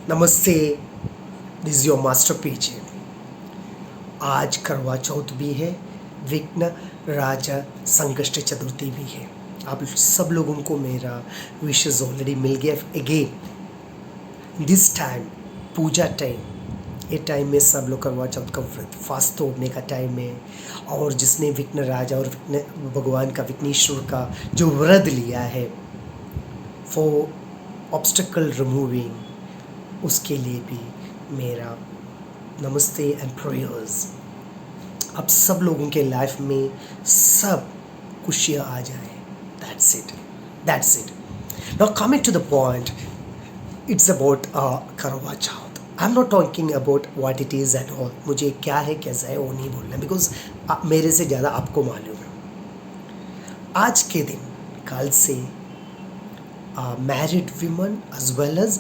नमस्ते, this is your master पीजे। आज करवा चौथ भी है, विघ्न राजा संकष्ट चतुर्थी भी है। आप सब लोगों को मेरा विशेष ऑलरेडी मिल गया। Again this time puja time, ये टाइम में सब लोग करवा चौथ का व्रत फास्ट तोड़ने का टाइम है। और जिसने विघ्न राजा और विघ्न भगवान का, विघ्नेश्वर का जो व्रत लिया है फॉर ऑब्स्टिकल रिमूविंग, उसके लिए भी मेरा नमस्ते एंड प्रेयर्स। अब सब लोगों के लाइफ में सब खुशियाँ आ जाए। That's it, that's it. Now coming to the point, it's about Karva Chauth. I am not talking about what it is at all. मुझे क्या है कैसा है वो नहीं बोलना, बिकॉज मेरे से ज़्यादा आपको मालूम है। आज के दिन कल से married women as well as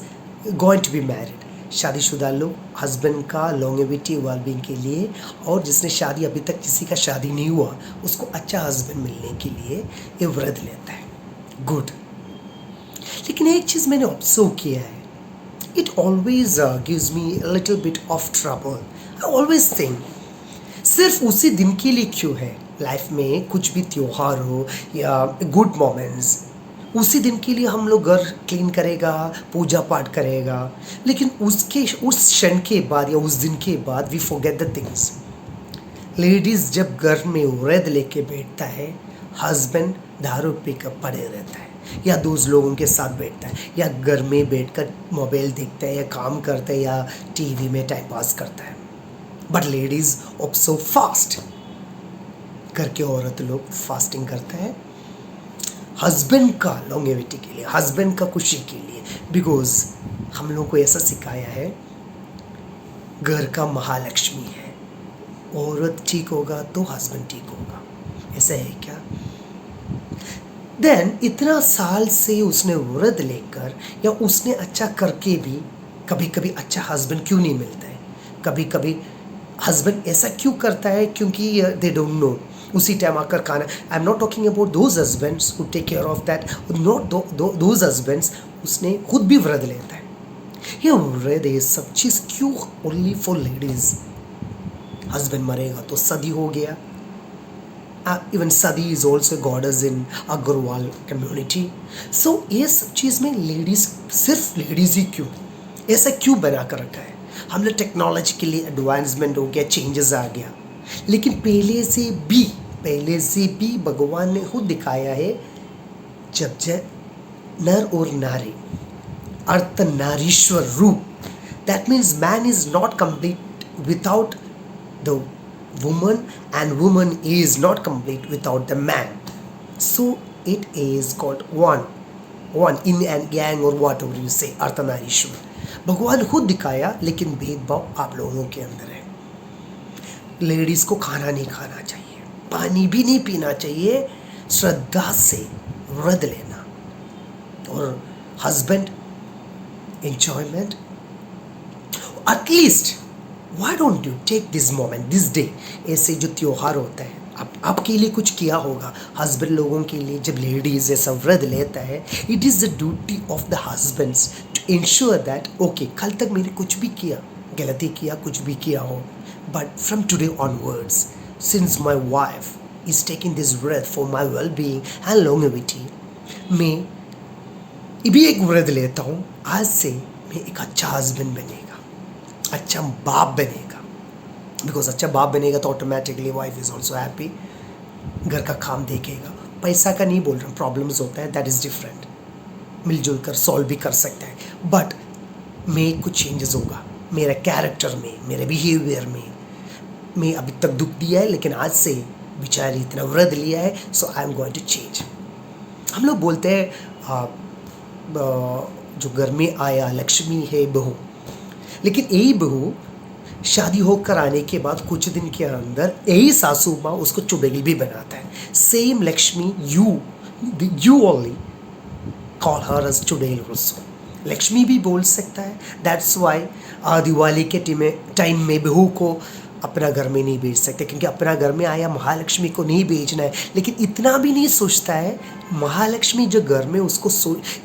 going to be married, शादीशुदा लोग हस्बैंड का लॉन्गेविटी वेलबींग के लिए, और जिसने शादी अभी तक किसी का शादी नहीं हुआ उसको अच्छा हस्बैंड मिलने के लिए ये व्रत लेता है। गुड। लेकिन एक चीज़ मैंने ऑब्जर्व किया है, it always gives me little bit of trouble. I always think सिर्फ उसी दिन के लिए क्यों है? लाइफ में कुछ भी त्योहार हो या गुड मोमेंट्स, उसी दिन के लिए हम लोग घर क्लीन करेगा, पूजा पाठ करेगा, लेकिन उस क्षण के बाद या उस दिन के बाद we forget the things. Ladies जब घर में व्रत लेके बैठता है, हस्बैंड दारू पी कर पड़े रहता है या दोस्त लोगों के साथ बैठता है या घर में बैठकर मोबाइल देखता है या काम करता है या टीवी में टाइम पास करता है। बट लेडीज़ ऑब्सो फास्ट, घर के औरत लोग फास्टिंग करते हैं हस्बैंड का लॉन्गेविटी के लिए, हस्बैंड का खुशी के लिए। बिकॉज हम लोग को ऐसा सिखाया है, घर का महालक्ष्मी है, औरत ठीक होगा तो हस्बैंड ठीक होगा। ऐसा है क्या? देन इतना साल से उसने व्रत लेकर या उसने अच्छा करके भी कभी कभी अच्छा हस्बैंड क्यों नहीं मिलता है? कभी कभी हस्बैंड ऐसा क्यों करता है? क्योंकि दे डोंट नो। उसी टाइम आकर खाना, I am not talking about those husbands who take care of that, not those husbands उसने खुद भी व्रत लेता है। ये व्रत ये सब चीज़ क्यों ओनली फॉर लेडीज? हस्बैंड मरेगा तो सदी हो गया। Even Sati is also goddess in Agrawal community. So ये सब चीज़ में लेडीज, सिर्फ लेडीज ही क्यों, ऐसा क्यों बना कर रखा है? हम लोग टेक्नोलॉजी के लिए एडवांसमेंट हो गया, चेंजेस आ गया, लेकिन पहले से भी भगवान ने खुद दिखाया है, जब नर और नारी अर्धनारीश्वर रूप, that means man is not complete without the woman and woman is not complete without the man. So it is called one in and yang और व्हाट एवर यू से, अर्धनारीश्वर। भगवान खुद दिखाया, लेकिन भेदभाव आप लोगों के अंदर है। लेडीज़ को खाना नहीं खाना चाहिए, पानी भी नहीं पीना चाहिए, श्रद्धा से व्रत लेना, और husband enjoyment. At least why don't you take this moment, this day? ऐसे जो त्योहार होता है, आपके लिए कुछ किया होगा हस्बैंड लोगों के लिए। जब लेडीज ऐसा व्रत लेता है, it is the duty of the husbands to ensure that okay, कल तक मैंने कुछ भी किया, गलती किया, कुछ भी किया हो, but from today onwards, since my wife is taking this व्रत for my well-being and longevity, मैं भी एक व्रत लेता हूँ। आज से मैं एक अच्छा हस्बैंड बनेगा, अच्छा बाप बनेगा। बिकॉज अच्छा बाप बनेगा तो automatically wife is also happy, घर का काम देखेगा। पैसा का नहीं बोल रहा हूँ, प्रॉब्लम्स होता है, दैट इज़ डिफरेंट, मिलजुल कर सॉल्व भी कर सकते हैं, बट में कुछ चेंजेस होगा मेरा कैरेक्टर में, मेरे बिहेवियर में। मैं अभी तक दुख दिया है, लेकिन आज से बेचारी इतना व्रत लिया है, so I am going to change. हम लोग बोलते हैं जो घर में आया लक्ष्मी है बहू, लेकिन यही बहू शादी होकर आने के बाद कुछ दिन के अंदर यही सासू माँ उसको चुड़ैल भी बनाता है। Same Lakshmi, you only call her as चुड़ैल ऑल्सो। लक्ष्मी भी बोल सकता है। दैट्स वाई दिवाली के टाइम में बहू को अपना घर में नहीं भेज सकते, क्योंकि अपना घर में आया महालक्ष्मी को नहीं भेजना है। लेकिन इतना भी नहीं सोचता है महालक्ष्मी जो घर में उसको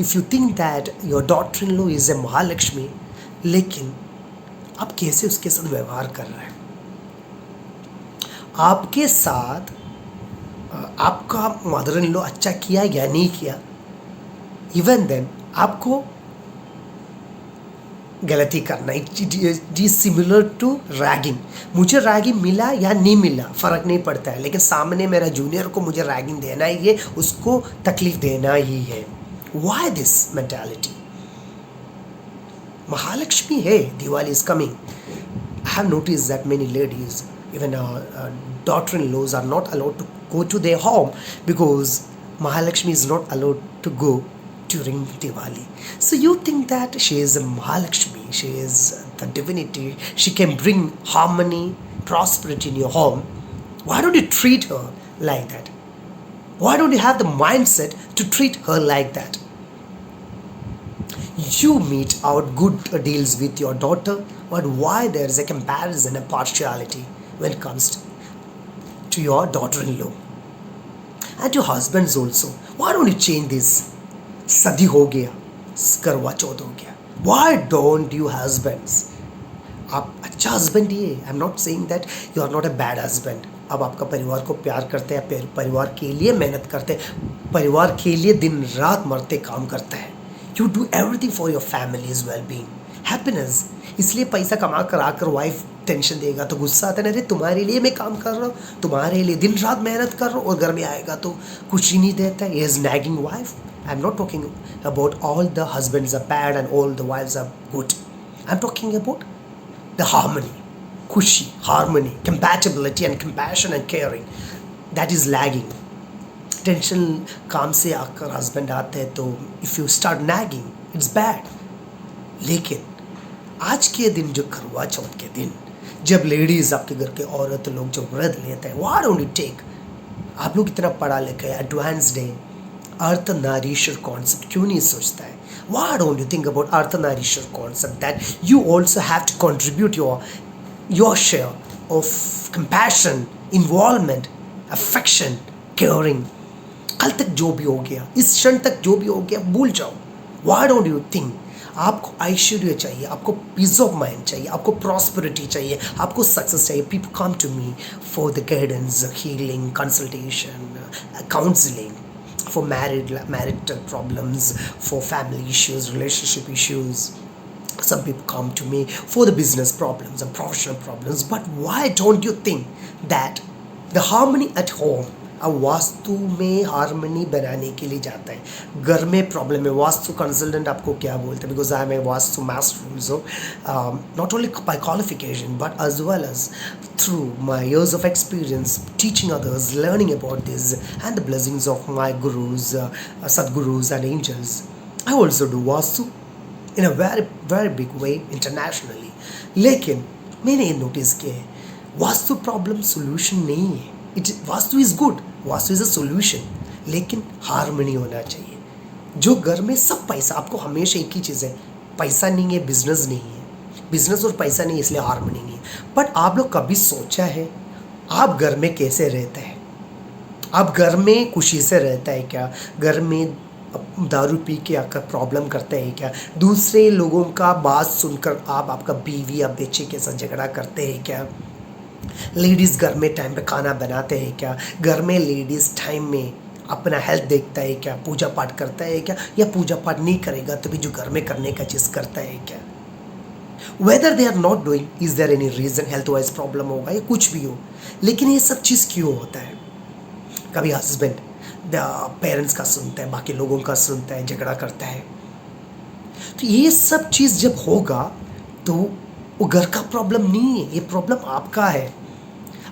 if you think that your daughter in law is a Mahalakshmi, लेकिन आप कैसे उसके साथ व्यवहार कर रहे हैं, आपके साथ आपका मदर इन लॉ अच्छा किया या नहीं किया, इवन देन आपको गलती करना। It is similar to ragging. मुझे रैगिंग मिला या नहीं मिला फ़र्क नहीं पड़ता है, लेकिन सामने मेरा जूनियर को मुझे रैगिंग देना ही है, उसको तकलीफ देना ही है। Why this mentality? महालक्ष्मी है, Diwali is coming. I have noticed that many ladies, even daughter-in-laws, are not allowed to go to their home because Mahalakshmi is not allowed to go during Diwali. So you think that she is a Mahalakshmi, she is the divinity, she can bring harmony, prosperity in your home. Why don't you treat her like that? Why don't you have the mindset to treat her like that? You meet out good deals with your daughter, but why there is a comparison, a partiality when it comes to your daughter-in-law and your husbands also? Why don't you change this? Sadi ho gaya, करवा चौथ हो गया. Why don't you husbands? आप अच्छा husband ही है. I am not saying that you are not a bad husband. अब आपका परिवार को प्यार करते हैं, परिवार के लिए मेहनत करते हैं, परिवार के लिए दिन रात मरते काम करते हैं. You do everything for your families well being, happiness. इसलिए पैसा कमा कर आकर वाइफ टेंशन देगा तो गुस्सा आता है, अरे तुम्हारे लिए मैं काम कर रहा हूँ, तुम्हारे लिए दिन रात मेहनत कर रहा हूँ, और घर में आएगा तो कुछ ही नहीं देता है. Is nagging wife. I am not talking about all the husbands are bad and all the wifes are good. I am talking about the harmony, kushi, harmony, compatibility and compassion and caring, that is lagging. Tension काम से आकर husband आते हैं तो if you start nagging it's bad. लेकिन आज के दिन जो करवा चौथ के दिन जब लेडीज़ आपके घर के औरत लोग जो व्रत लेते हैं, व्हाई डोंट यू टेक, आप लोग इतना पढ़ा लिखा एडवांस्ड है, अर्थ नारीश्वर कॉन्सेप्ट क्यों नहीं सोचता है? Why don't you think about Arthanarishwar concept that you also have to contribute your share of compassion, involvement, affection, caring. कल तक जो भी हो गया, इस क्षण तक जो भी हो गया भूल जाओ. Why don't you think? आपको ऐश्वर्य चाहिए, आपको पीस ऑफ माइंड चाहिए, आपको प्रॉस्पेरिटी चाहिए, आपको सक्सेस चाहिए. People come to me for the guidance, healing, consultation, counselling, for marital problems, for family issues, relationship issues. Some people come to me for the business problems and professional problems. But why don't you think that the harmony at home, अब वास्तु में harmony बनाने के लिए जाता है. घर में problem है, वास्तु कंसल्टेंट आपको क्या बोलते हैं? Because I am a vastu master also, not only by qualification but as well as through my years of experience teaching others, learning about this and the blessings of my gurus, sadgurus and angels. I also do vastu in a very very big way internationally. लेकिन मैंने ये notice किया है vastu problem solution नहीं है. Vastu is good, vastu is a solution, लेकिन harmony होना चाहिए. जो घर में सब पैसा, आपको हमेशा एक ही चीज़ है, पैसा नहीं है बिजनेस नहीं है, बिजनेस और पैसा नहीं इसलिए हारमोनी नहीं है. बट आप लोग कभी सोचा है आप घर में कैसे रहते हैं? आप घर में खुशी से रहता है क्या? घर में दारू पी के आकर प्रॉब्लम करते हैं क्या? दूसरे लोगों का बात सुनकर आप आपका बीवी या बच्चे के साथ झगड़ा करते हैं क्या? लेडीज़ घर में टाइम पे खाना बनाते हैं क्या? घर में लेडीज़ टाइम में अपना हेल्थ देखता है क्या? पूजा पाठ करता है क्या? या पूजा पाठ नहीं करेगा तो भी जो घर में करने का चीज़ करता है क्या? Whether they are not doing, is there any reason? Health wise problem होगा या कुछ भी हो, लेकिन ये सब चीज़ क्यों होता है? कभी हस्बैंड पेरेंट्स का सुनता है, बाकी लोगों का सुनता है, झगड़ा करता है. तो ये सब चीज़ जब होगा तो वो घर का प्रॉब्लम नहीं है, ये प्रॉब्लम आपका है.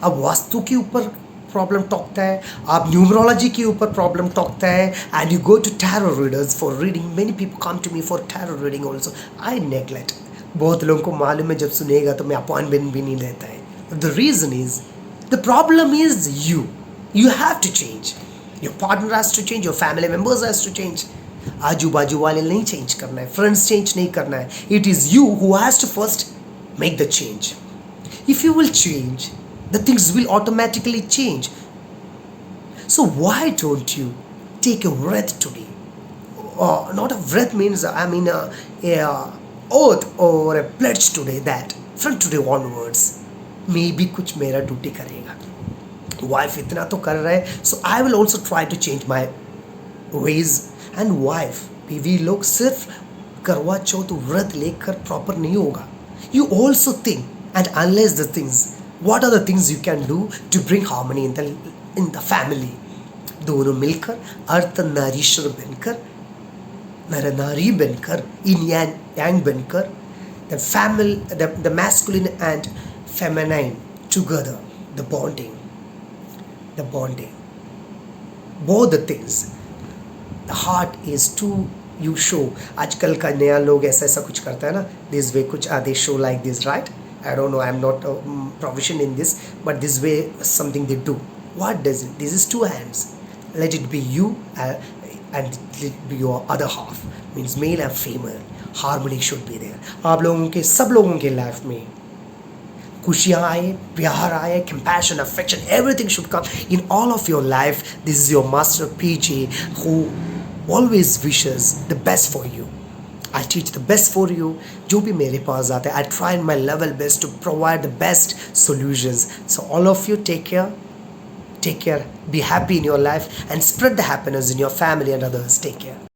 अब वास्तु के ऊपर प्रॉब्लम टोकता है, आप न्यूमरोलॉजी के ऊपर प्रॉब्लम टोकता है, and you go to tarot readers for reading. Many people come to me for tarot reading also. I neglect. बहुत लोगों को मालूम है जब सुनेगा तो मैं अपॉइंटमेंट भी नहीं लेता है. The reason is the problem is you have to change. Your partner has to change, your family members has to change. आजू बाजू वाले नहीं चेंज करना है, फ्रेंड्स चेंज नहीं करना है. It is you who has to first make the change. If you will change, the things will automatically change. So why don't you take a breath today? Not a breath means, I mean, oath or a pledge today that from today onwards मे भी कुछ मेरा duty करेगा. Wife इतना तो कर रहा है, so I will also try to change my ways. And wife, बीवी लोग सिर्फ करवा चौथ व्रत लेकर प्रॉपर नहीं होगा. You also think and unless the things, what are the things you can do to bring harmony in the family. दोनों मिलकर अर्थ नारीश्वर बनकर, नर नारी बनकर, yin yang बनकर, the family, the masculine and feminine together, the bonding, both the things. The heart is to you show. आजकल का नया लोग ऐसा कुछ करता है ना, this way कुछ they show like this, right? I don't know, I'm not proficient in this, but this way something they do. What does it? This is two hands. Let it be you and let it be your other half. Means male and female. Harmony should be there. आप लोगों के, सब लोगों के life में खुशियाँ आए, प्यार आए, compassion, affection, everything should come in all of your life. This is your master PJ who always wishes the best for you. I teach the best for you. जो भी मेरे पास आता है, I try my level best to provide the best solutions. So all of you take care, be happy in your life and spread the happiness in your family and others. Take care.